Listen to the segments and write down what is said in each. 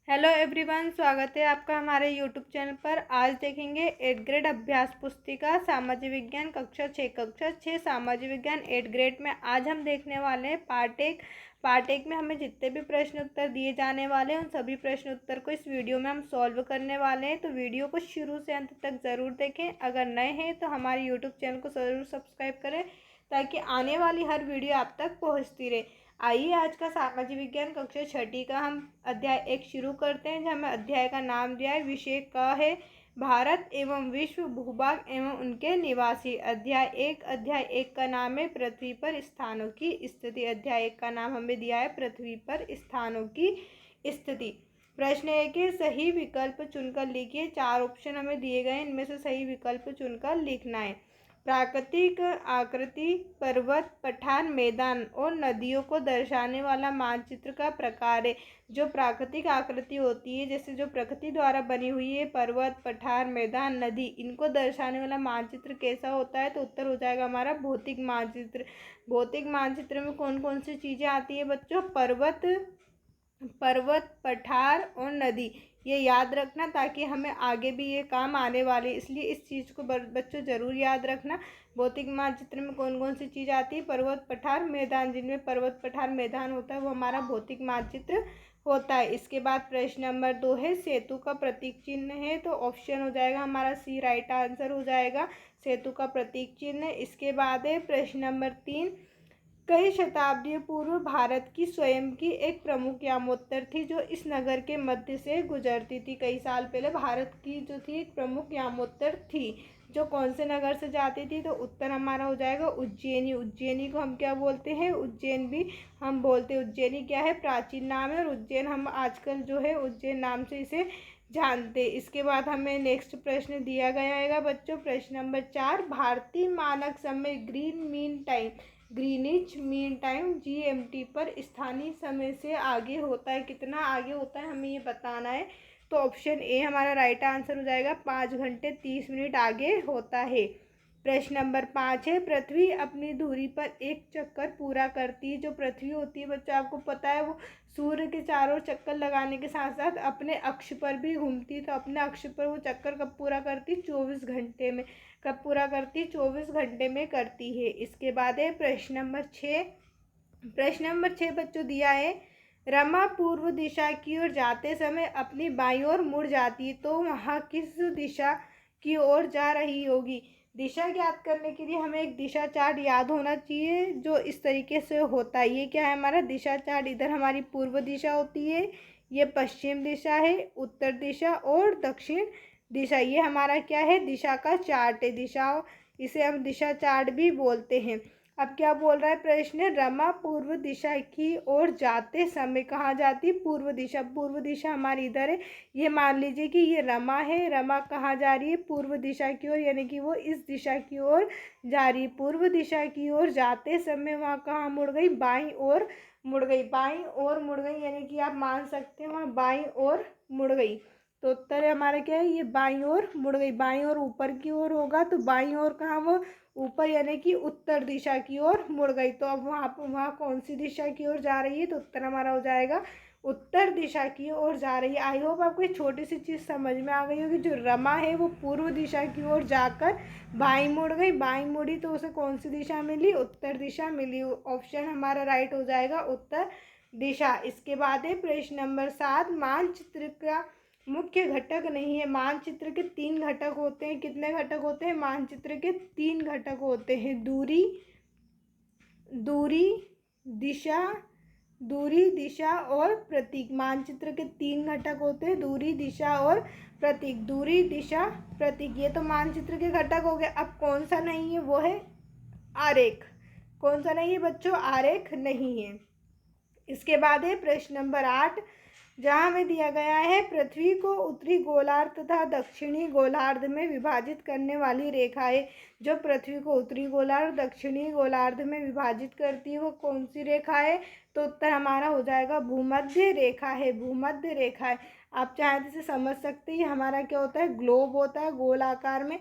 Hello everyone, स्वागत है आपका हमारे यूट्यूब चैनल पर। आज देखेंगे 8th ग्रेड अभ्यास पुस्तिका सामाजिक विज्ञान कक्षा 6 सामाजिक विज्ञान 8th ग्रेड में आज हम देखने वाले हैं पार्ट एक में हमें जितने भी प्रश्न उत्तर दिए जाने वाले हैं उन सभी प्रश्न उत्तर को इस वीडियो में हम सॉल्व करने वाले हैं। तो वीडियो को शुरू से अंत तक ज़रूर देखें। अगर नए हैं तो हमारे यूट्यूब चैनल को ज़रूर सब्सक्राइब करें ताकि आने वाली हर वीडियो आप तक पहुँचती रहे। आइए आज का सामाजिक विज्ञान कक्षा 6 का हम अध्याय 1 शुरू करते हैं। जहाँ हमें अध्याय का नाम दिया है, विषय का है भारत एवं विश्व भूभाग एवं उनके निवासी। अध्याय एक का नाम है पृथ्वी पर स्थानों की स्थिति। अध्याय 1 का नाम हमें दिया है पृथ्वी पर स्थानों की स्थिति। प्रश्न 1 है, सही विकल्प चुनकर लिखिए। 4 ऑप्शन हमें दिए गए हैं, इनमें से सही विकल्प चुनकर लिखना है। प्राकृतिक आकृति, पर्वत, पठार, मैदान और नदियों को दर्शाने वाला मानचित्र का प्रकार है। जो प्राकृतिक आकृति होती है, जैसे जो प्रकृति द्वारा बनी हुई है, पर्वत, पठार, मैदान, नदी, इनको दर्शाने वाला मानचित्र कैसा होता है? तो उत्तर हो जाएगा हमारा भौतिक मानचित्र। भौतिक मानचित्र में कौन कौन सी चीज़ें आती है बच्चों? पर्वत, पठार और नदी। ये याद रखना ताकि हमें आगे भी ये काम आने वाले, इसलिए इस चीज़ को बच्चों ज़रूर याद रखना। भौतिक मानचित्र में कौन कौन सी चीज़ आती है? पर्वत, पठार, मैदान। जिनमें पर्वत, पठार, मैदान होता है वो हमारा भौतिक मानचित्र होता है। इसके बाद प्रश्न नंबर 2 है, सेतु का प्रतीक चिन्ह है। तो ऑप्शन हो जाएगा हमारा सी, राइट आंसर हो जाएगा सेतु का प्रतीक चिन्ह। इसके बाद है प्रश्न नंबर 3, कई शताब्दियों पूर्व भारत की स्वयं की एक प्रमुख यामोत्तर थी जो इस नगर के मध्य से गुजरती थी। कई साल पहले भारत की जो थी एक प्रमुख यामोत्तर थी जो कौन से नगर से जाती थी? तो उत्तर हमारा हो जाएगा उज्जैनी। उज्जैनी को हम क्या बोलते हैं? उज्जैन भी हम बोलते हैं। उज्जैनी क्या है? प्राचीन नाम है, और उज्जैन हम आजकल जो है उज्जैन नाम से इसे जानते। इसके बाद हमें नेक्स्ट प्रश्न दिया गया है बच्चों, प्रश्न नंबर 4, भारतीय मानक समय ग्रीनिच मीन टाइम GMT पर स्थानीय समय से आगे होता है। कितना आगे होता है हमें ये बताना है। तो ऑप्शन ए हमारा राइट आंसर हो जाएगा, 5 घंटे 30 मिनट आगे होता है। प्रश्न नंबर 5 है, पृथ्वी अपनी धुरी पर एक चक्कर पूरा करती है। जो पृथ्वी होती है बच्चों, आपको पता है वो सूर्य के चारों चक्कर लगाने के साथ साथ अपने अक्ष पर भी घूमती है। तो अपने अक्ष पर वो चक्कर कब पूरा करती? 24 घंटे में। कब पूरा करती? 24 घंटे में करती है। इसके बाद है प्रश्न नंबर 6। प्रश्न नंबर 6 बच्चों दिया है, रमा पूर्व दिशा की ओर जाते समय अपनी बाईं ओर मुड़ जाती है, तो वहाँ किस दिशा की ओर जा रही होगी? दिशा ज्ञात करने के लिए हमें एक दिशा चार्ट याद होना चाहिए जो इस तरीके से होता है। ये क्या है हमारा दिशा चार्ट? इधर हमारी पूर्व दिशा होती है, ये पश्चिम दिशा है, उत्तर दिशा और दक्षिण दिशा। ये हमारा क्या है? दिशा का चार्ट है। दिशा, इसे हम दिशा चार्ट भी बोलते हैं। अब क्या बोल रहा है प्रश्न? रमा पूर्व दिशा की ओर जाते समय कहाँ जाती? पूर्व दिशा। पूर्व दिशा हमारी इधर है। ये मान लीजिए कि ये रमा है। रमा कहाँ जा रही है? पूर्व दिशा की ओर, यानी कि वो इस दिशा की ओर जा रही है। पूर्व दिशा की ओर जाते समय वहाँ कहाँ मुड़ गई? बाईं ओर मुड़ गई। बाईं ओर मुड़ गई, यानी कि आप मान सकते हैं वहाँ बाईं ओर मुड़ गई। तो उत्तर हमारा क्या है? ये बाईं ओर मुड़ गई। बाईं ओर ऊपर की ओर होगा, तो बाईं ओर कहाँ? वो ऊपर, यानी कि उत्तर दिशा की ओर मुड़ गई। तो अब वहाँ कौन सी दिशा की ओर जा रही है? तो उत्तर हमारा हो जाएगा उत्तर दिशा की ओर जा रही है। आई होप आपको एक छोटी सी चीज़ समझ में आ गई होगी। जो रमा है वो पूर्व दिशा की ओर जाकर बाईं मुड़ गई। बाईं मुड़ी तो उसे कौन सी दिशा मिली? उत्तर दिशा मिली। ऑप्शन हमारा राइट हो जाएगा उत्तर दिशा। इसके बाद है प्रश्न नंबर 7, मानचित्र का मुख्य घटक नहीं है। मानचित्र के 3 घटक होते हैं। कितने घटक होते हैं? मानचित्र के 3 घटक होते हैं। दूरी, दिशा और प्रतीक। मानचित्र के 3 घटक होते हैं, दूरी, दिशा और प्रतीक। दूरी, दिशा, प्रतीक, ये तो मानचित्र के घटक हो गए। अब कौन सा नहीं है? वो है आरेख। कौन सा नहीं है बच्चों? आरेख नहीं है। इसके बाद है प्रश्न नंबर 8, जहाँ हमें दिया गया है पृथ्वी को उत्तरी गोलार्ध तथा दक्षिणी गोलार्ध में विभाजित करने वाली रेखा है। जो पृथ्वी को उत्तरी गोलार्ध, दक्षिणी गोलार्ध में विभाजित करती है वो कौन सी रेखा है? तो उत्तर हमारा हो जाएगा भूमध्य रेखा है। भूमध्य रेखा है। आप चाहे तो इसे समझ सकते हैं, हमारा क्या होता है? ग्लोब होता है, गोल आकार में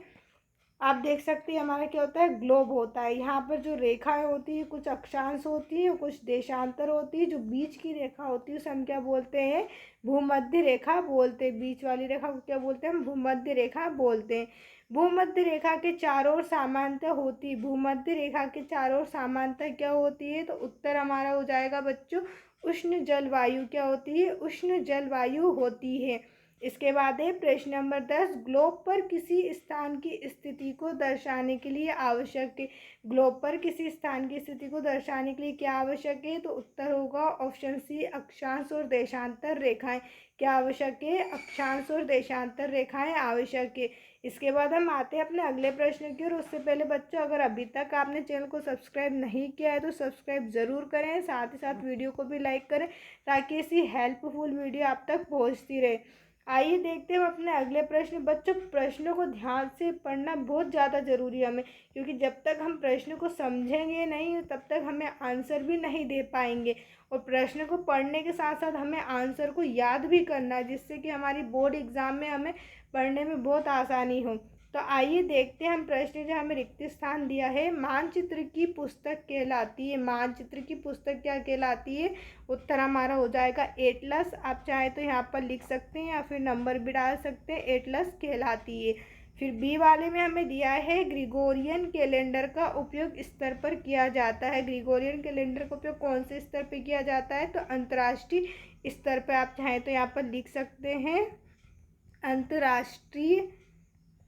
आप देख सकते हैं हमारा क्या होता है, ग्लोब होता है। यहाँ पर जो रेखाएं होती है कुछ अक्षांश होती है, कुछ देशांतर होती है। जो बीच की रेखा होती है उसे हम क्या बोलते हैं, भूमध्य रेखा बोलते हैं। बीच वाली रेखा को क्या बोलते हैं, हम भूमध्य रेखा बोलते हैं। भूमध्य रेखा के चारों ओर समानता होती है। भूमध्य रेखा के चारों ओर समानता क्या होती है, तो उत्तर हमारा हो जाएगा बच्चों उष्ण जलवायु। क्या होती है, उष्ण जलवायु होती है। इसके बाद है प्रश्न नंबर 10, ग्लोब पर किसी स्थान की स्थिति को दर्शाने के लिए आवश्यक है। ग्लोब पर किसी स्थान की स्थिति को दर्शाने के लिए क्या आवश्यक है, तो उत्तर होगा ऑप्शन सी, अक्षांश और देशांतर रेखाएं। क्या आवश्यक है, अक्षांश और देशांतर रेखाएं आवश्यक है। इसके बाद हम आते हैं अपने अगले प्रश्न की, और उससे पहले बच्चों अगर अभी तक आपने चैनल को सब्सक्राइब नहीं किया है तो सब्सक्राइब ज़रूर करें, साथ ही साथ वीडियो को भी लाइक करें ताकि ऐसी हेल्पफुल वीडियो आप तक पहुंचती रहे। आइए देखते हैं हम अपने अगले प्रश्न। बच्चों प्रश्नों को ध्यान से पढ़ना बहुत ज़्यादा ज़रूरी है हमें, क्योंकि जब तक हम प्रश्न को समझेंगे नहीं तब तक हमें आंसर भी नहीं दे पाएंगे। और प्रश्न को पढ़ने के साथ साथ हमें आंसर को याद भी करना है, जिससे कि हमारी बोर्ड एग्ज़ाम में हमें पढ़ने में बहुत आसानी हो। तो आइए देखते हैं हम प्रश्न जो हमें रिक्त स्थान दिया है, मानचित्र की पुस्तक कहलाती है। मानचित्र की पुस्तक क्या कहलाती है, उत्तर हमारा हो जाएगा एटलस। आप चाहे तो यहाँ पर लिख सकते हैं या फिर नंबर भी डाल सकते हैं, एटलस कहलाती है। फिर बी वाले में हमें दिया है ग्रिगोरियन कैलेंडर का उपयोग स्तर पर किया जाता है। ग्रिगोरियन कैलेंडर का उपयोग कौन से स्तर पर किया जाता है, तो अंतर्राष्ट्रीय स्तर पर। आप चाहें तो यहाँ पर लिख सकते हैं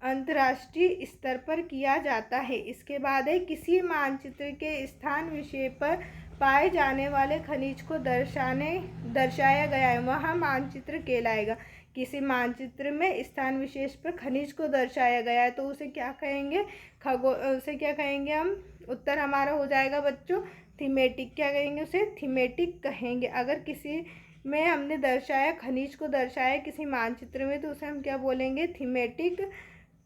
अंतर्राष्ट्रीय स्तर पर किया जाता है। इसके बाद है किसी मानचित्र के स्थान विषय पर पाए जाने वाले खनिज को दर्शाया गया है, वह मानचित्र कहलाएगा। किसी मानचित्र में स्थान विशेष पर खनिज को दर्शाया गया है तो उसे क्या कहेंगे, उसे क्या कहेंगे हम, उत्तर हमारा हो जाएगा बच्चों थीमेटिक। क्या कहेंगे, उसे थीमेटिक कहेंगे। अगर किसी में हमने दर्शाया, खनिज को दर्शाया किसी मानचित्र में, तो उसे हम क्या बोलेंगे, थीमेटिक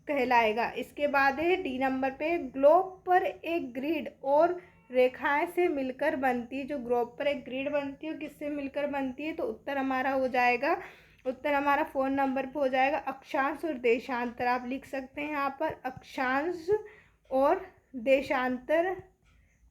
कहलाएगा। इसके बाद है डी नंबर पे, ग्लोब पर एक ग्रिड और रेखाएं से मिलकर बनती है। जो ग्लोब पर एक ग्रिड बनती है किससे मिलकर बनती है, तो उत्तर हमारा हो जाएगा, उत्तर हमारा 4 नंबर पे हो जाएगा अक्षांश और देशांतर। आप लिख सकते हैं यहाँ पर अक्षांश और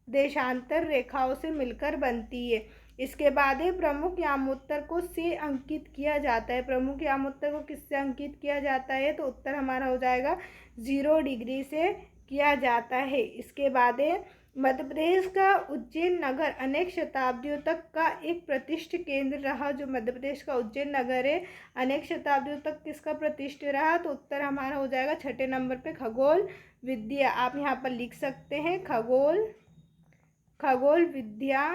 देशांतर रेखाओं से मिलकर बनती है। इसके बाद है प्रमुख यामोत्तर को से अंकित किया जाता है। प्रमुख यामोत्तर को किससे अंकित किया जाता है, तो उत्तर हमारा हो जाएगा 0 डिग्री से किया जाता है। इसके बाद है मध्य प्रदेश का उज्जैन नगर अनेक शताब्दियों तक का एक प्रतिष्ठित केंद्र रहा। जो मध्य प्रदेश का उज्जैन नगर है अनेक शताब्दियों तक किसका प्रतिष्ठित रहा, तो उत्तर हमारा हो जाएगा 6 नंबर पे खगोल विद्या। आप यहाँ पर लिख सकते हैं खगोल विद्या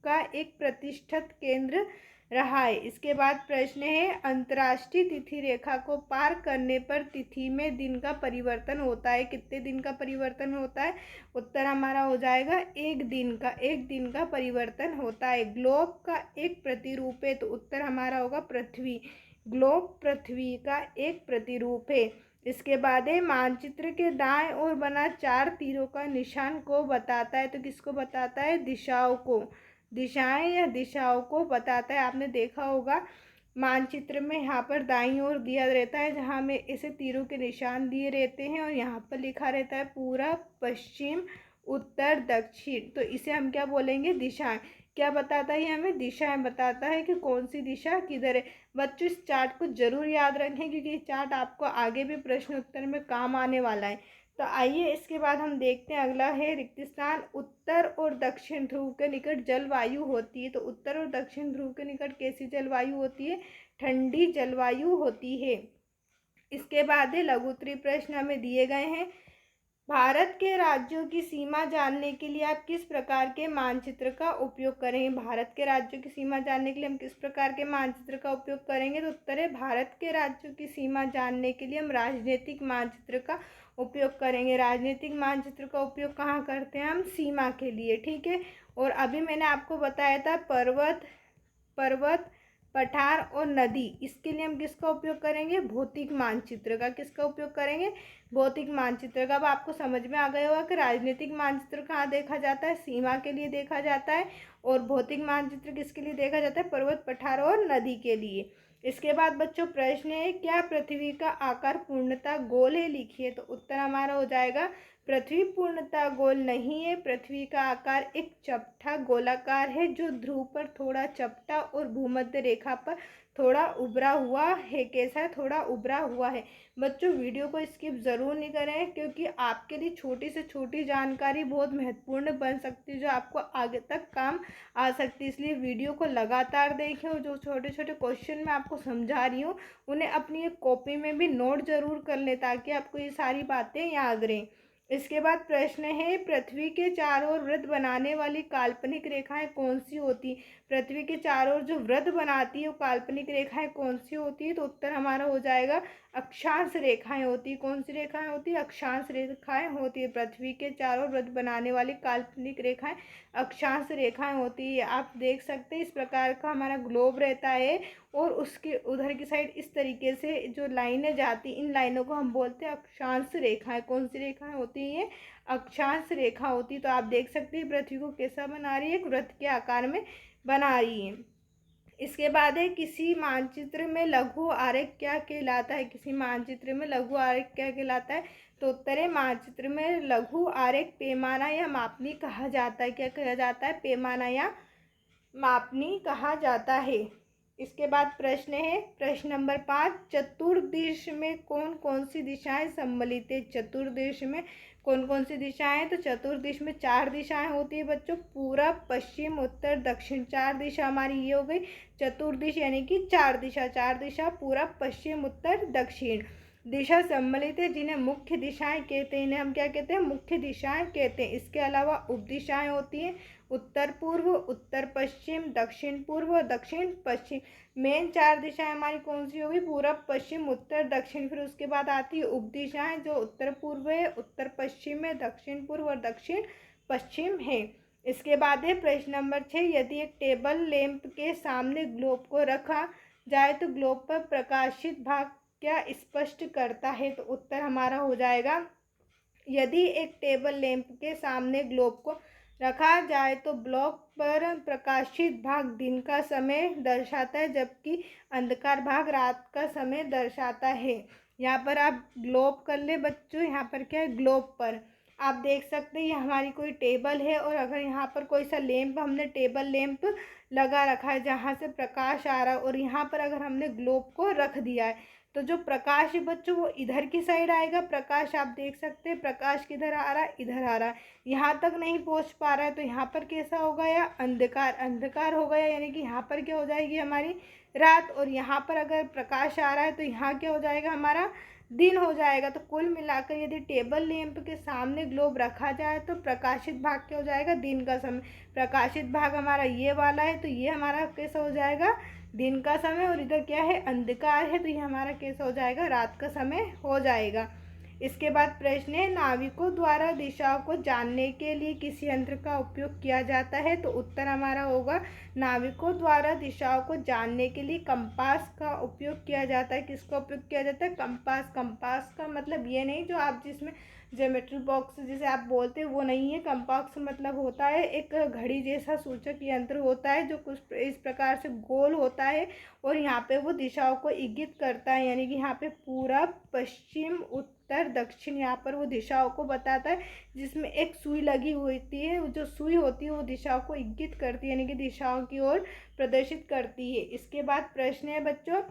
का एक प्रतिष्ठित केंद्र रहा है। इसके बाद प्रश्न है अंतर्राष्ट्रीय तिथि रेखा को पार करने पर तिथि में दिन का परिवर्तन होता है। कितने दिन का परिवर्तन होता है, उत्तर हमारा हो जाएगा एक दिन का परिवर्तन होता है। ग्लोब का एक प्रतिरूप है, तो उत्तर हमारा होगा पृथ्वी। ग्लोब पृथ्वी का एक प्रतिरूप है। इसके बाद है मानचित्र के दाएं ओर बना 4 तीरों का निशान को बताता है। तो किसको बताता है, दिशाओं को बताता है। आपने देखा होगा मानचित्र में यहाँ पर दाईं ओर दिया रहता है जहाँ में ऐसे तीरों के निशान दिए रहते हैं, और यहाँ पर लिखा रहता है पूरब, पश्चिम, उत्तर, दक्षिण। तो इसे हम क्या बोलेंगे, दिशाएं। क्या बताता है, हमें दिशाएं बताता है कि कौन सी दिशा किधर है। बच्चों इस चार्ट को जरूर याद रखें, क्योंकि ये चार्ट आपको आगे भी प्रश्न उत्तर में काम आने वाला है। तो आइए इसके बाद हम देखते हैं अगला है रिक्त स्थान। उत्तर और दक्षिण ध्रुव के निकट जलवायु होती है। तो उत्तर और दक्षिण ध्रुव के निकट कैसी जलवायु होती है, ठंडी जलवायु होती है। इसके बाद है लघु उत्तरीय प्रश्न हमें दिए गए हैं। भारत के राज्यों की सीमा जानने के लिए आप किस प्रकार के मानचित्र का उपयोग करेंगे। भारत के राज्यों की सीमा जानने के लिए हम किस प्रकार के मानचित्र का उपयोग करेंगे, तो उत्तर है भारत के राज्यों की सीमा जानने के लिए हम राजनीतिक मानचित्र का उपयोग करेंगे। राजनीतिक मानचित्र का उपयोग कहाँ करते हैं, हम सीमा के लिए, ठीक है। और अभी मैंने आपको बताया था पर्वत, पठार और नदी, इसके लिए हम किसका उपयोग करेंगे, भौतिक मानचित्र का। किसका उपयोग करेंगे, भौतिक मानचित्र का। अब आपको समझ में आ गया होगा कि राजनीतिक मानचित्र कहाँ देखा जाता है, सीमा के लिए देखा जाता है, और भौतिक मानचित्र किसके लिए देखा जाता है, पर्वत, पठार और नदी के लिए। इसके बाद बच्चों प्रश्न है, क्या पृथ्वी का आकार पूर्णतः गोल है? लिखिए। तो उत्तर हमारा हो जाएगा पृथ्वी पूर्णतः गोल नहीं है। पृथ्वी का आकार एक चपटा गोलाकार है जो ध्रुव पर थोड़ा चपटा और भूमध्य रेखा पर थोड़ा उभरा हुआ है। कैसा है? थोड़ा उभरा हुआ है। बच्चों वीडियो को स्किप ज़रूर नहीं करें, क्योंकि आपके लिए छोटी से छोटी जानकारी बहुत महत्वपूर्ण बन सकती है, जो आपको आगे तक काम आ सकती है। इसलिए वीडियो को लगातार देखें, और जो छोटे छोटे क्वेश्चन मैं आपको समझा रही हूँ उन्हें अपनी एक कॉपी में भी नोट ज़रूर कर लें, ताकि आपको ये सारी बातें याद रहें। इसके बाद प्रश्न है, पृथ्वी के चारों ओर वृत्त बनाने वाली काल्पनिक रेखाएं कौन सी होती? पृथ्वी के चारों ओर जो वृत्त बनाती है वो काल्पनिक रेखाएं कौन सी होती है? तो उत्तर हमारा हो जाएगा अक्षांश रेखाएं होती। कौन सी रेखाएं होती? अक्षांश रेखाएं होती है। पृथ्वी के चारों वृत्त बनाने वाली काल्पनिक रेखाएं अक्षांश रेखाएं होती है। आप देख सकते हैं इस प्रकार का हमारा ग्लोब रहता है, और उसके उधर की साइड इस तरीके से जो लाइनें जाती, इन लाइनों को हम बोलते हैं अक्षांश रेखाएं। कौन सी रेखाएं होती हैं? अक्षांश रेखा होती। तो आप देख सकते हैं पृथ्वी को कैसा बना रही है? एक वृत्त के आकार में बना रही है। इसके बाद है, किसी मानचित्र में लघु आरेख क्या कहलाता है? किसी मानचित्र में लघु आरेख क्या कहलाता है? तो उत्तर है, मानचित्र में लघु आरेख पैमाना या मापनी कहा जाता है। क्या कहा जाता है? पैमाना या मापनी कहा जाता है। इसके बाद प्रश्न है, प्रश्न नंबर 5, चतुर्दिश में कौन कौन सी दिशाएं सम्मिलित है? चतुर्दिश में कौन कौन सी दिशाएं? तो चतुर्दिश में 4 दिशाएं होती है बच्चों, पूरब, पश्चिम, उत्तर, दक्षिण। 4 दिशा हमारी ये हो गई चतुर्दिश, यानी कि 4 दिशा। 4 दिशा पूरब, पश्चिम, उत्तर, दक्षिण दिशा सम्मिलित है, जिन्हें मुख्य दिशाएं कहते हैं। इन्हें हम क्या कहते हैं? मुख्य दिशाएं कहते हैं। इसके अलावा उपदिशाएं होती हैं, उत्तर पूर्व, उत्तर पश्चिम, दक्षिण पूर्व, दक्षिण पश्चिम। मेन 4 दिशाएं हमारी कौन सी होगी? पूरब, पश्चिम, उत्तर, दक्षिण। फिर उसके बाद आती है उपदिशाएं, जो उत्तर पूर्व है, उत्तर पश्चिम है, दक्षिण पूर्व और दक्षिण पश्चिम है। इसके बाद है प्रश्न नंबर 6, यदि एक टेबल लैंप के सामने ग्लोब को रखा जाए तो ग्लोब पर प्रकाशित भाग क्या स्पष्ट करता है? तो उत्तर हमारा हो जाएगा, यदि एक टेबल लैंप के सामने ग्लोब को रखा जाए तो ग्लोब पर प्रकाशित भाग दिन का समय दर्शाता है, जबकि अंधकार भाग रात का समय दर्शाता है। यहाँ पर आप ग्लोब कर ले बच्चों, यहाँ पर क्या है? ग्लोब पर आप देख सकते हैं ये हमारी कोई टेबल है, और अगर यहाँ पर कोई सा लैंप, हमने टेबल लैंप लगा रखा है जहाँ से प्रकाश आ रहा है, और यहाँ पर अगर हमने ग्लोब को रख दिया है, तो जो प्रकाश है बच्चों वो इधर की साइड आएगा। प्रकाश आप देख सकते हैं प्रकाश किधर आ रहा है? इधर आ रहा है। यहाँ तक नहीं पहुँच पा रहा है, तो यहाँ पर कैसा हो गया? अंधकार। अंधकार हो गया, यानी कि यहाँ पर क्या हो जाएगी? हमारी रात। और यहाँ पर अगर प्रकाश आ रहा है तो यहाँ क्या हो जाएगा? हमारा दिन हो जाएगा। तो कुल मिलाकर यदि टेबल लैंप के सामने ग्लोब रखा जाए तो प्रकाशित भाग क्या हो जाएगा? दिन का समय। प्रकाशित भाग हमारा ये वाला है, तो ये हमारा कैसा हो जाएगा? दिन का समय। और इधर क्या है? अंधकार है, तो ये हमारा कैसा हो जाएगा? रात का समय हो जाएगा। इसके बाद प्रश्न है, नाविकों द्वारा दिशाओं को जानने के लिए किस यंत्र का उपयोग किया जाता है? तो उत्तर हमारा होगा, नाविकों द्वारा दिशाओं को जानने के लिए कंपास का उपयोग किया जाता है। किसका उपयोग किया जाता है? कंपास। कंपास का मतलब ये नहीं जो आप जिसमें ज्योमेट्री बॉक्स जिसे आप बोलते हैं वो नहीं है। कंपास मतलब होता है एक घड़ी जैसा सूचक यंत्र होता है, जो कुछ इस प्रकार से गोल होता है, और यहाँ पे वो दिशाओं को इंगित करता है, यानी कि यहाँ पे पूरब, पश्चिम, उत्तर, दक्षिण, यहाँ पर वो दिशाओं को बताता है, जिसमें एक सुई लगी हुई होती है। जो सुई होती है वो दिशाओं को इंगित करती है, यानी कि दिशाओं की ओर प्रदर्शित करती है। इसके बाद प्रश्न है बच्चों,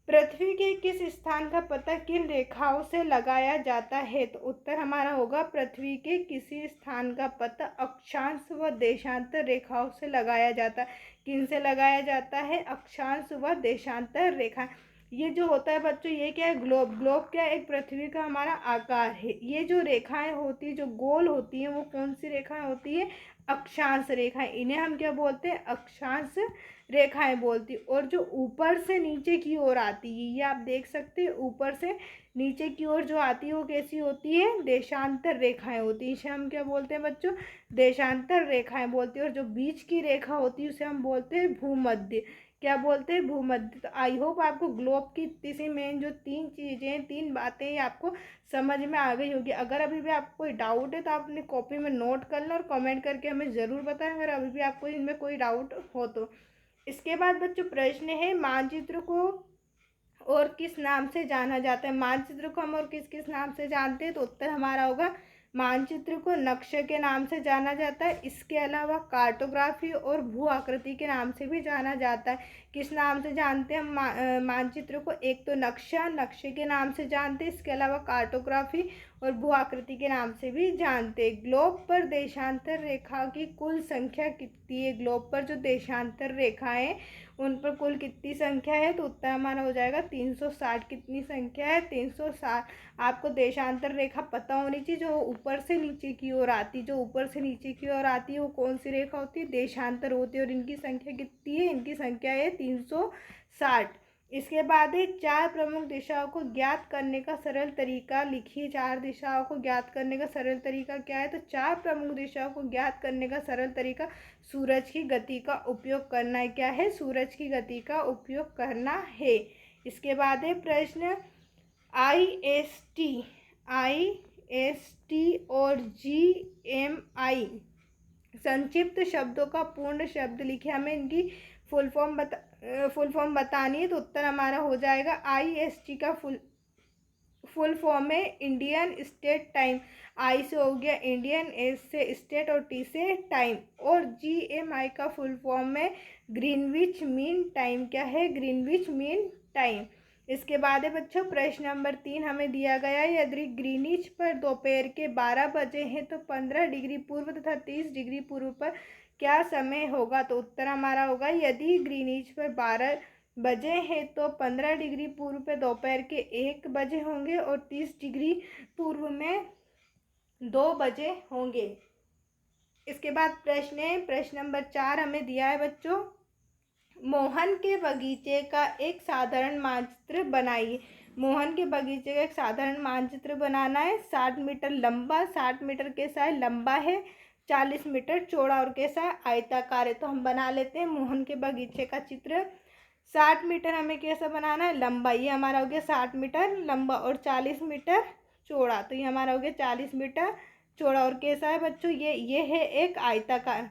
पृथ्वी के किस स्थान का पता किन रेखाओं से लगाया जाता है? तो उत्तर हमारा होगा, पृथ्वी के किसी स्थान का पता अक्षांश व देशांतर रेखाओं से लगाया जाता है। किन से लगाया जाता है? अक्षांश व देशांतर रेखा। ये जो होता है बच्चों, ये क्या है? ग्लोब। ग्लोब क्या है? एक पृथ्वी का हमारा आकार है। ये जो रेखाएं होती है, जो गोल होती हैं, वो कौन सी रेखाएं होती है? अक्षांश रेखाएं। इन्हें हम क्या बोलते हैं? अक्षांश रेखाएं बोलती। और जो ऊपर से नीचे की ओर आती है, ये आप देख सकते हैं, ऊपर से नीचे की ओर जो आती है वो कैसी होती है? देशांतर रेखाएं होती हैं। इसे हम क्या बोलते हैं बच्चों? देशांतर रेखाएं बोलते हैं। और जो बीच की रेखा होती है उसे हम बोलते हैं भूमध्य। क्या बोलते हैं? भूमध्य। तो आई होप आपको ग्लोब की इतनी सी मेन जो 3 चीज़ें, 3 बातें आपको समझ में आ गई होगी। अगर अभी भी आपको कोई डाउट है तो आप अपनी कॉपी में नोट कर लें और कमेंट करके हमें ज़रूर बताएं, अगर अभी भी आपको इनमें कोई डाउट हो तो। इसके बाद बच्चों प्रश्न है, मानचित्र को और किस नाम से जाना जाता है। मानचित्र को हम और किस किस नाम से जानते हैं, तो उत्तर हमारा होगा मानचित्र को नक्शे के नाम से जाना जाता है। इसके अलावा कार्टोग्राफी और भू आकृति के नाम से भी जाना जाता है। किस नाम से जानते हैं हम मानचित्र को, एक तो नक्शे के नाम से जानते हैं, इसके अलावा कार्टोग्राफी और भू आकृति के नाम से भी जानते हैं। ग्लोब पर देशांतर रेखा की कुल संख्या कितनी है। ग्लोब पर जो देशांतर रेखाएं उन पर कुल कितनी संख्या है, तो उत्तर हमारा हो जाएगा 360। कितनी संख्या है, 360। आपको देशांतर रेखा पता होनी चाहिए, जो ऊपर से नीचे की ओर आती, जो ऊपर से नीचे की ओर आती है वो कौन सी रेखा होती है, देशांतर होती है। और इनकी संख्या कितनी है, इनकी संख्या है 360। इसके बाद है, 4 प्रमुख दिशाओं को ज्ञात करने का सरल तरीका लिखिए। 4 दिशाओं को ज्ञात करने का सरल तरीका क्या है, तो 4 प्रमुख दिशाओं को ज्ञात करने का सरल तरीका सूरज की गति का उपयोग करना है। क्या है, सूरज की गति का उपयोग करना है। इसके बाद है प्रश्न, IST और GMI संक्षिप्त शब्दों का पूर्ण शब्द लिखिए। हमें इनकी फुल फॉर्म बतानी है, तो उत्तर हमारा हो जाएगा IST का फुल फॉर्म है इंडियन स्टेट टाइम। आई से हो गया इंडियन, एस से स्टेट और टी से टाइम। और GMI का फुल फॉर्म है ग्रीनविच मीन टाइम। क्या है, ग्रीनविच मीन टाइम। इसके बाद है बच्चों प्रश्न नंबर 3 हमें दिया गया है, यदि ग्रीनिच पर दोपहर के 12 बजे हैं तो 15 डिग्री पूर्व तथा 30 डिग्री पूर्व पर क्या समय होगा। तो उत्तर हमारा होगा, यदि ग्रीनिच पर 12 बजे हैं तो 15 डिग्री पूर्व पे दोपहर के 1 बजे होंगे और 30 डिग्री पूर्व में 2 बजे होंगे। इसके बाद प्रश्न है, प्रश्न नंबर 4 हमें दिया है बच्चों, मोहन के बगीचे का एक साधारण मानचित्र बनाइए। मोहन के बगीचे का एक साधारण मानचित्र बनाना है। 60 मीटर लंबा, 60 मीटर कैसा है, लंबा है, 40 मीटर चौड़ा और कैसा है, आयताकार है। तो हम बना लेते हैं मोहन के बगीचे का चित्र। 60 मीटर हमें कैसा बनाना है, लंबा, ये हमारा हो गया 60 मीटर लंबा और 40 मीटर चौड़ा, तो ये हमारा हो गया 40 मीटर चौड़ा। और कैसा है बच्चों, ये है एक आयताकार,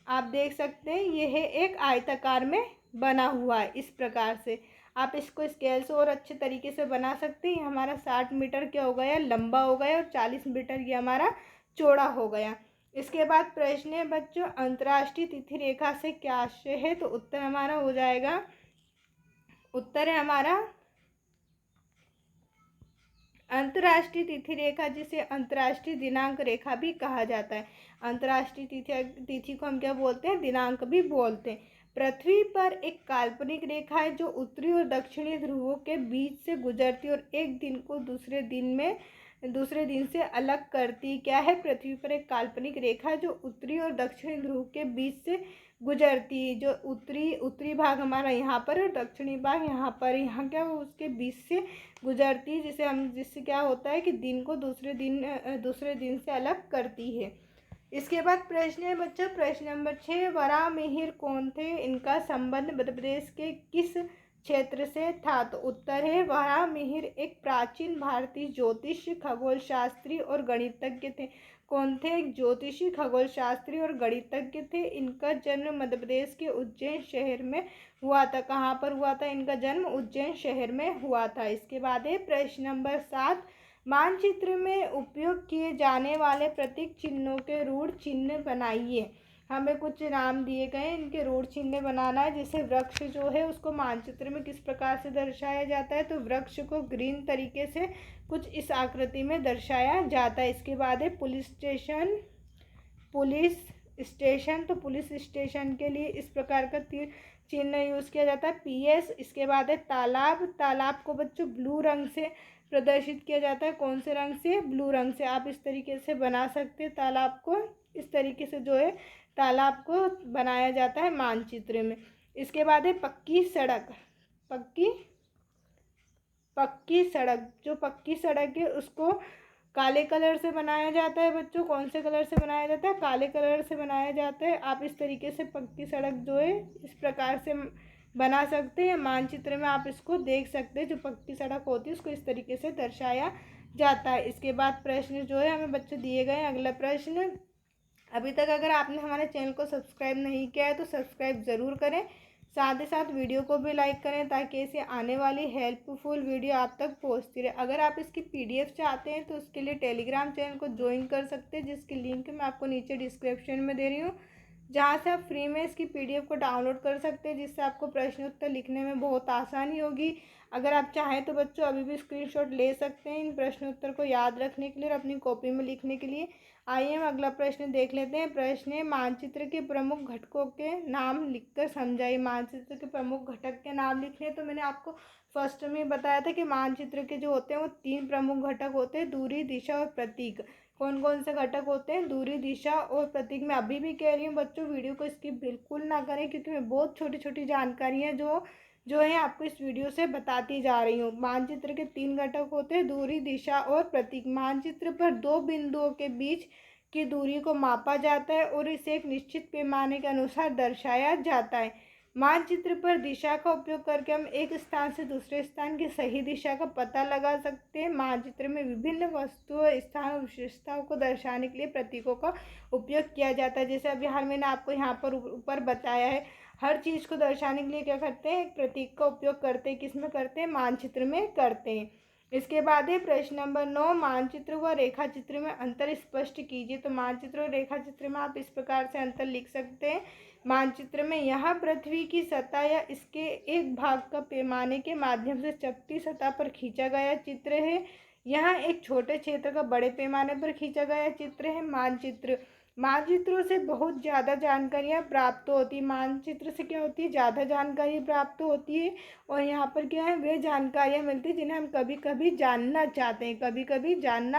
आप देख सकते हैं ये है एक आयताकार में बना हुआ है। इस प्रकार से आप इसको स्केल से और अच्छे तरीके से बना सकते हैं। हमारा 60 मीटर क्या हो गया, लंबा हो गया, और 40 मीटर ये हमारा चौड़ा हो गया। इसके बाद प्रश्न है बच्चों, अंतर्राष्ट्रीय तिथि रेखा से क्या आशय है। तो उत्तर हमारा हो जाएगा, उत्तर है हमारा अंतर्राष्ट्रीय तिथि रेखा, जिसे अंतर्राष्ट्रीय दिनांक रेखा भी कहा जाता है। अंतर्राष्ट्रीय तिथि को हम क्या बोलते हैं, दिनांक भी बोलते हैं। पृथ्वी पर एक काल्पनिक रेखा है जो उत्तरी और दक्षिणी ध्रुवों के बीच से गुजरती है और एक दिन को दूसरे दिन से अलग करती। क्या है, पृथ्वी पर एक काल्पनिक रेखा जो उत्तरी और दक्षिणी ध्रुव के बीच से गुजरती है। जो उत्तरी भाग हमारा यहाँ पर और दक्षिणी भाग यहाँ पर, यहाँ क्या उसके बीच से गुजरती है, जिससे क्या होता है कि दिन को दूसरे दिन से अलग करती है। इसके बाद प्रश्न है बच्चों, प्रश्न नंबर 6, वराहमिहिर कौन थे, इनका संबंध मध्य प्रदेश के किस क्षेत्र से था। तो उत्तर है, वराहमिहिर एक प्राचीन भारतीय ज्योतिष, खगोल शास्त्री और गणितज्ञ थे। कौन थे, एक ज्योतिषी, खगोल शास्त्री और गणितज्ञ थे। इनका जन्म मध्य प्रदेश के उज्जैन शहर में हुआ था। कहाँ पर हुआ था इनका जन्म, उज्जैन शहर में हुआ था। इसके बाद है प्रश्न नंबर 7, मानचित्र में उपयोग किए जाने वाले प्रतीक चिन्हों के रूढ़ चिन्ह बनाइए। हमें कुछ नाम दिए गए, इनके रूढ़ चिन्ह बनाना है। जैसे वृक्ष जो है उसको मानचित्र में किस प्रकार से दर्शाया जाता है, तो वृक्ष को ग्रीन तरीके से कुछ इस आकृति में दर्शाया जाता है। इसके बाद है पुलिस स्टेशन, तो पुलिस स्टेशन के लिए इस प्रकार का तीर चिन्ह यूज़ किया जाता है, PS। इसके बाद है तालाब को बच्चों ब्लू रंग से प्रदर्शित किया जाता है। कौन से रंग से, ब्लू रंग से। आप इस तरीके से बना सकते हैं तालाब को, इस तरीके से जो है तालाब को बनाया जाता है मानचित्र में। इसके बाद है पक्की सड़क, जो पक्की सड़क है उसको काले कलर से बनाया जाता है बच्चों। कौन से कलर से बनाया जाता है, काले कलर से बनाया जाता है। आप इस तरीके से पक्की सड़क जो है इस प्रकार से बना सकते हैं। मानचित्र में आप इसको देख सकते हैं, जो पक्की सड़क होती है उसको इस तरीके से दर्शाया जाता है। इसके बाद प्रश्न जो है हमें बच्चों दिए गए, अगला प्रश्न, अभी तक अगर आपने हमारे चैनल को सब्सक्राइब नहीं किया है तो सब्सक्राइब ज़रूर करें, साथ ही साथ वीडियो को भी लाइक करें ताकि ऐसे आने वाली हेल्पफुल वीडियो आप तक पहुंचती रहे। अगर आप इसकी PDF चाहते हैं तो उसके लिए टेलीग्राम चैनल को ज्वाइन कर सकते हैं, जिसकी लिंक मैं आपको नीचे डिस्क्रिप्शन में दे रही हूँ, जहाँ से आप फ्री में इसकी PDF को डाउनलोड कर सकते हैं, जिससे आपको प्रश्न उत्तर लिखने में बहुत आसानी होगी। अगर आप चाहें तो बच्चों अभी भी स्क्रीनशॉट ले सकते हैं इन प्रश्न उत्तर को याद रखने के लिए और अपनी कॉपी में लिखने के लिए। आइए हम अगला प्रश्न देख लेते हैं। प्रश्न है, मानचित्र के प्रमुख घटकों के नाम लिखकर समझाइए। मानचित्र के प्रमुख घटक के नाम लिखने, तो मैंने आपको फर्स्ट में बताया था कि मानचित्र के जो होते हैं वो 3 प्रमुख घटक होते हैं, दूरी, दिशा और प्रतीक। कौन कौन से घटक होते हैं? दूरी, दिशा और प्रतीक। मैं अभी भी कह रही हूँ बच्चों, वीडियो को स्किप बिल्कुल ना करें, क्योंकि मैं बहुत छोटी छोटी जानकारियाँ जो है आपको इस वीडियो से बताती जा रही हूँ। मानचित्र के 3 घटक होते हैं, दूरी, दिशा और प्रतीक। मानचित्र पर 2 बिंदुओं के बीच की दूरी को मापा जाता है और इसे एक निश्चित पैमाने के अनुसार दर्शाया जाता है। मानचित्र पर दिशा का उपयोग करके हम एक स्थान से दूसरे स्थान की सही दिशा का पता लगा सकते हैं। मानचित्र में विभिन्न वस्तुओं, स्थान और विशेषताओं को दर्शाने के लिए प्रतीकों का उपयोग किया जाता है। जैसे अभी हाल मैंने आपको यहाँ पर ऊपर बताया है, हर चीज़ को दर्शाने के लिए क्या करते हैं? एक प्रतीक का उपयोग करते हैं। किस में करते हैं? मानचित्र में करते हैं। इसके बाद है प्रश्न नंबर 9, मानचित्र व रेखा चित्र में अंतर स्पष्ट कीजिए। तो मानचित्र और रेखा चित्र में आप इस प्रकार से अंतर लिख सकते हैं। मानचित्र में यहाँ पृथ्वी की सतह या इसके एक भाग का पैमाने के माध्यम से चपटी सतह पर खींचा गया चित्र है। यहाँ एक छोटे क्षेत्र का बड़े पैमाने पर खींचा गया चित्र है। मानचित्रों से बहुत ज़्यादा जानकारियाँ प्राप्त होती है। मानचित्र से क्या होती है? ज़्यादा जानकारी प्राप्त होती है। और यहाँ पर क्या है? वे जानकारियाँ मिलती हैं जिन्हें हम कभी कभी जानना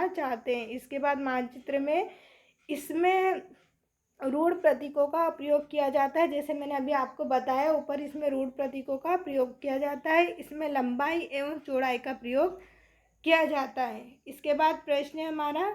चाहते हैं। इसके बाद मानचित्र में इसमें रूढ़ प्रतीकों का प्रयोग किया जाता है। जैसे मैंने अभी आपको बताया ऊपर, इसमें रूढ़ प्रतीकों का प्रयोग किया जाता है। इसमें लंबाई एवं चौड़ाई का प्रयोग किया जाता है। इसके बाद प्रश्न है हमारा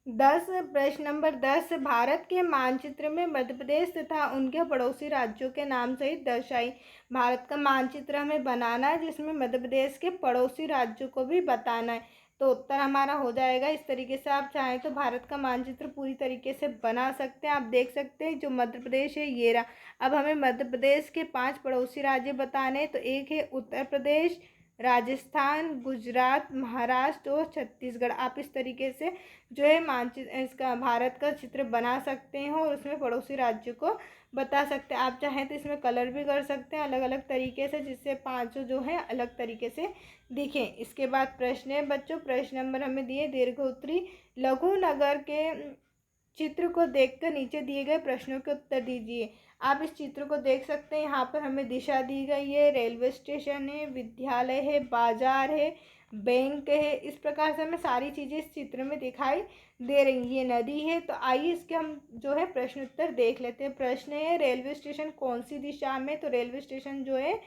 10, प्रश्न नंबर 10, भारत के मानचित्र में मध्य प्रदेश तथा उनके पड़ोसी राज्यों के नाम सहित दर्शाई। भारत का मानचित्र हमें बनाना है जिसमें मध्य प्रदेश के पड़ोसी राज्यों को भी बताना है। तो उत्तर हमारा हो जाएगा इस तरीके से। आप चाहें तो भारत का मानचित्र पूरी तरीके से बना सकते हैं। आप देख सकते हैं जो मध्य प्रदेश है ये रहा। अब हमें मध्य प्रदेश के 5 पड़ोसी राज्य बताने, तो एक है उत्तर प्रदेश, राजस्थान, गुजरात, महाराष्ट्र और छत्तीसगढ़। आप इस तरीके से जो है मानचित्र इसका भारत का चित्र बना सकते हैं और उसमें पड़ोसी राज्यों को बता सकते हैं। आप चाहें तो इसमें कलर भी कर सकते हैं अलग अलग तरीके से, जिससे 5 जो है अलग तरीके से दिखें। इसके बाद प्रश्न है बच्चों, प्रश्न नंबर हमें दिए, दीर्घोत्तरी लघु नगर के चित्र को देखकर नीचे दिए गए प्रश्नों के उत्तर दीजिए। आप इस चित्र को देख सकते हैं। यहाँ पर हमें दिशा दी गई है, रेलवे स्टेशन है, विद्यालय है, बाजार है, बैंक है। इस प्रकार से हमें सारी चीज़ें इस चित्र में दिखाई दे रही। ये नदी है। तो आइए इसके हम जो है प्रश्न उत्तर देख लेते हैं। प्रश्न है, रेलवे स्टेशन कौन सी दिशा में? तो रेलवे स्टेशन जो है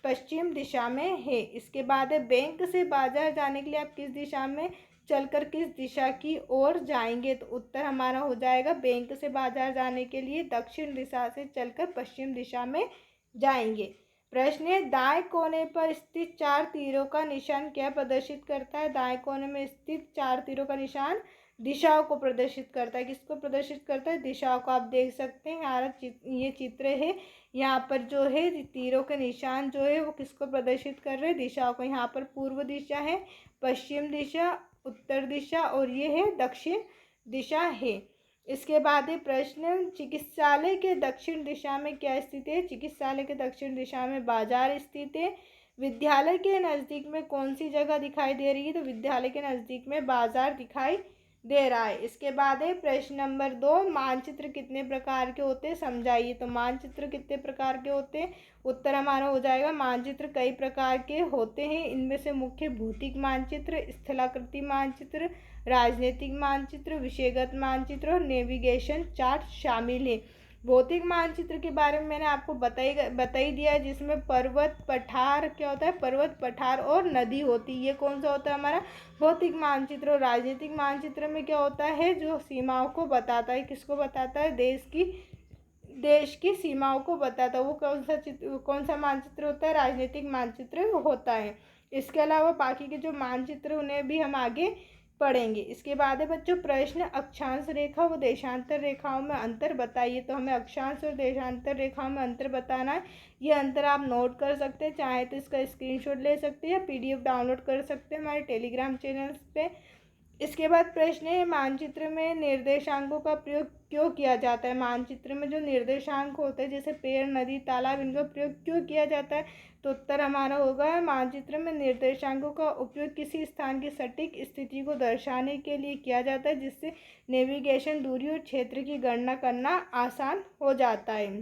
पश्चिम दिशा में है। इसके बाद है, बैंक से बाजार जाने के लिए आप किस दिशा में चलकर किस दिशा की ओर जाएंगे? तो उत्तर हमारा हो जाएगा, बैंक से बाजार जाने के लिए दक्षिण दिशा से चलकर पश्चिम दिशा में जाएंगे। प्रश्न है, दाएं कोने पर स्थित 4 तीरों का निशान क्या प्रदर्शित करता है? दाएं कोने में स्थित 4 तीरों का निशान दिशाओं को प्रदर्शित करता है। किसको प्रदर्शित करता है? दिशाओं को। आप देख सकते हैं यहाँ ये चित्र है। यहाँ पर जो है तीरों के निशान जो है वो किसको प्रदर्शित कर रहे हैं? दिशाओं को। यहाँ पर पूर्व दिशा है, पश्चिम दिशा, उत्तर दिशा और ये है दक्षिण दिशा है। इसके बाद है प्रश्न, चिकित्सालय के दक्षिण दिशा में क्या स्थित है? चिकित्सालय के दक्षिण दिशा में बाजार स्थित है। विद्यालय के नज़दीक में कौन सी जगह दिखाई दे रही है? तो विद्यालय के नज़दीक में बाजार दिखाई दे रहा है। इसके बाद है प्रश्न नंबर 2, मानचित्र कितने प्रकार के होते हैं समझाइए। तो मानचित्र कितने प्रकार के होते हैं? उत्तर हमारा हो जाएगा, मानचित्र कई प्रकार के होते हैं। इनमें से मुख्य भौतिक मानचित्र, स्थलाकृति मानचित्र, राजनीतिक मानचित्र, विषयगत मानचित्र और नेविगेशन चार्ट शामिल है। भौतिक मानचित्र के बारे में मैंने आपको बता ही दिया, जिसमें पर्वत, पठार क्या होता है? पर्वत, पठार और नदी होती है। ये कौन सा होता है? हमारा भौतिक मानचित्र। और राजनीतिक मानचित्र में क्या होता है? जो सीमाओं को बताता है। किसको बताता है? देश की सीमाओं को बताता है। वो कौन सा मानचित्र होता है? राजनीतिक मानचित्र होता है। इसके अलावा बाकी के जो मानचित्र उन्हें भी हम आगे पढ़ेंगे। इसके बाद है बच्चों प्रश्न, अक्षांश रेखा व देशांतर रेखाओं में अंतर बताइए। तो हमें अक्षांश और देशांतर रेखाओं में अंतर बताना है। ये अंतर आप नोट कर सकते हैं, चाहे तो इसका स्क्रीनशॉट ले सकते हैं या PDF डाउनलोड कर सकते हैं हमारे टेलीग्राम चैनल पे। इसके बाद प्रश्न है, मानचित्र में निर्देशांकों का प्रयोग क्यों किया जाता है। मानचित्र में जो निर्देशांक होते हैं जैसे पेड़, नदी, तालाब, इनका प्रयोग क्यों किया जाता है। तो उत्तर हमारा होगा, मानचित्र में निर्देशांकों का उपयोग किसी स्थान की सटीक स्थिति को दर्शाने के लिए किया जाता है, जिससे नेविगेशन, दूरी और क्षेत्र की गणना करना आसान हो जाता है।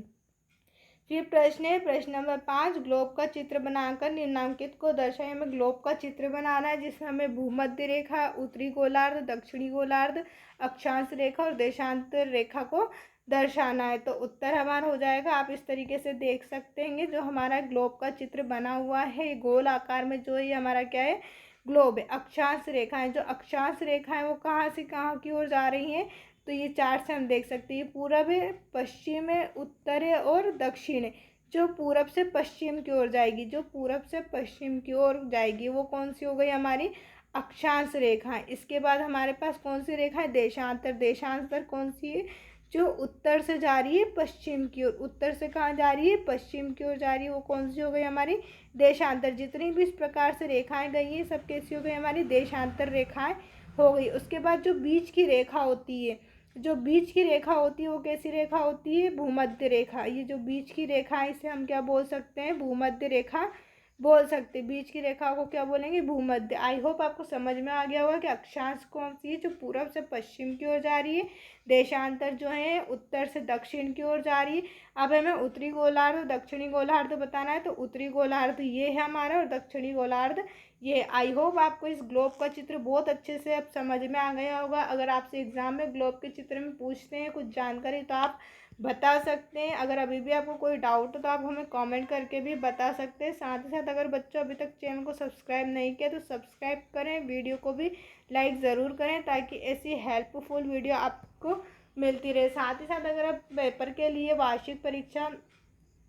फिर प्रश्न है, प्रश्न नंबर 5, ग्लोब का चित्र बनाकर निम्नलिखित को दर्शाएं। हमें ग्लोब का चित्र बनाना है जिसमें हमें भूमध्य रेखा, उत्तरी गोलार्ध, दक्षिणी गोलार्ध, अक्षांश रेखा और देशांतर रेखा को दर्शाना है। तो उत्तर हमारा हो जाएगा, आप इस तरीके से देख सकते हैं जो हमारा ग्लोब का चित्र बना हुआ है गोल आकार में, जो ये हमारा क्या है, ग्लोब है। अक्षांश रेखाएं, जो अक्षांश रेखाएं वो कहाँ से कहाँ की ओर जा रही हैं। तो ये चार्ट से हम देख सकते हैं, पूरब है, पश्चिम है, उत्तर है और दक्षिण है। जो पूरब से पश्चिम की ओर जाएगी, जो पूरब से पश्चिम की ओर जाएगी वो कौन सी हो गई हमारी, अक्षांश रेखा है। इसके बाद हमारे पास कौन सी रेखा है, देशांतर। देशांतर कौन सी है, जो उत्तर से जा रही है पश्चिम की ओर। उत्तर से कहाँ जा रही है, पश्चिम की ओर जा रही है, वो कौन सी हो गई हमारी, देशांतर। जितनी भी इस प्रकार से रेखाएं गई हैं सब कैसी हो गई हमारी, देशांतर रेखाएं हो गई। उसके बाद जो बीच की रेखा होती है, जो बीच की रेखा होती है वो कैसी रेखा होती है, भूमध्य रेखा। ये जो बीच की रेखा है इसे हम क्या बोल सकते हैं, भूमध्य रेखा बोल सकते हैं। बीच की रेखा को क्या बोलेंगे, भूमध्य। आई होप आपको समझ में आ गया होगा कि अक्षांश कौन सी है, जो पूरब से पश्चिम की ओर जा रही है। देशांतर जो है उत्तर से दक्षिण की ओर जा रही है। अब हमें उत्तरी गोलार्ध और दक्षिणी गोलार्ध बताना है। तो उत्तरी गोलार्ध ये है हमारा और दक्षिणी गोलार्ध ये। आई होप आपको इस ग्लोब का चित्र बहुत अच्छे से अब समझ में आ गया होगा। अगर आपसे एग्जाम में ग्लोब के चित्र में पूछते हैं कुछ जानकारी तो आप बता सकते हैं। अगर अभी भी आपको कोई डाउट हो तो आप हमें कमेंट करके भी बता सकते हैं। साथ ही साथ अगर बच्चों अभी तक चैनल को सब्सक्राइब नहीं किया तो सब्सक्राइब करें, वीडियो को भी लाइक ज़रूर करें ताकि ऐसी हेल्पफुल वीडियो आपको मिलती रहे। साथ ही साथ अगर आप पेपर के लिए वार्षिक परीक्षा,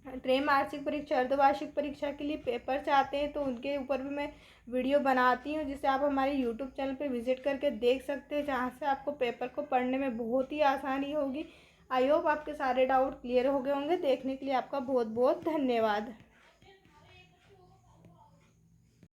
त्रैमासिक परीक्षा, अर्धवार्षिक परीक्षा के लिए पेपर चाहते हैं तो उनके ऊपर भी मैं वीडियो बनाती हूँ, जिसे आप हमारे यूट्यूब चैनल पे विजिट करके देख सकते हैं, जहाँ से आपको पेपर को पढ़ने में बहुत ही आसानी होगी। आई होप आपके सारे डाउट क्लियर हो गए होंगे। देखने के लिए आपका बहुत बहुत धन्यवाद।